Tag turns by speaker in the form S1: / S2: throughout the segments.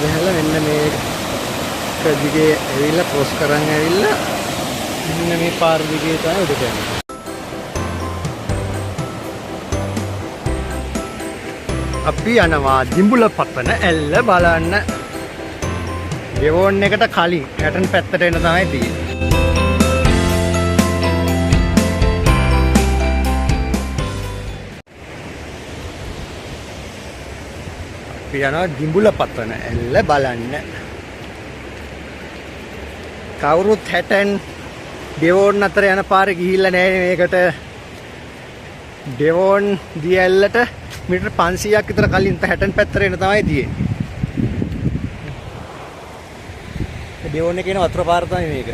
S1: බහැලා මෙන්න මේ දිගේ ඇවිල්ලා ක්‍රොස් කරන් ඇවිල්ලා මෙන්න මේ පාර දිගේ තමයි උඩට යන්නේ. අපි යනවා දිඹුලපතන ඇල්ල බලන්න. ඩෙවෝන් එකට කලින් හැටන් පැත්තට එන තමයි තියෙන්නේ. අපි යනවා දිඹුලපතන ඇල්ල බලන්න. කවුරුත් හැටන් ඩෙවෝන් අතර යන පාරේ ගිහිල්ලා නැහැ මේකට. ඩෙවෝන් දිය ඇල්ලට මීටර් 500ක් විතර කලින් හැටන් පැත්තට එන තමයි තියෙන්නේ. ඩෙවෝන් එකේ යන වතුර පාර තමයි මේක.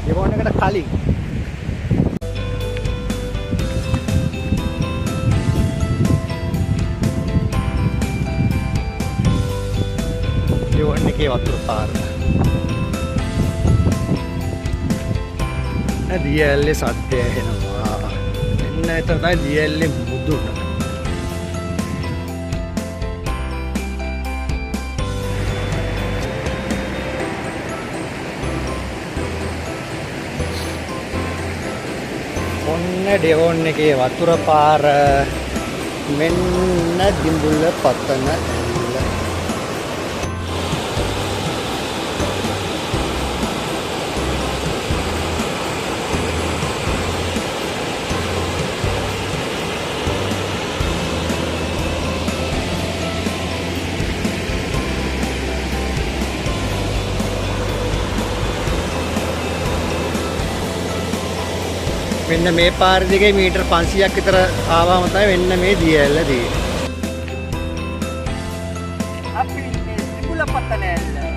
S1: ඩෙවෝන් එකට කලින්. ඩෙවෝන් එකේ වතුර පාර. දිය ඇල්ලේ සද්දය ඇහෙනවා. මෙන්න එතන තමයි දිය ඇල්ලේ මුදුන. ඔන්න ඩෙවෝන් එකේ වතුර පාර. මෙන්න දිඹුලපතන ඇල්ල. මෙන්න මේ පාර දිගේ මීටර් 500ක් විතර ආවම තමයි මෙන්න මේ දිය ඇල්ල තියෙන්නේ. අපි දිඹුලපතන ඇල්ල.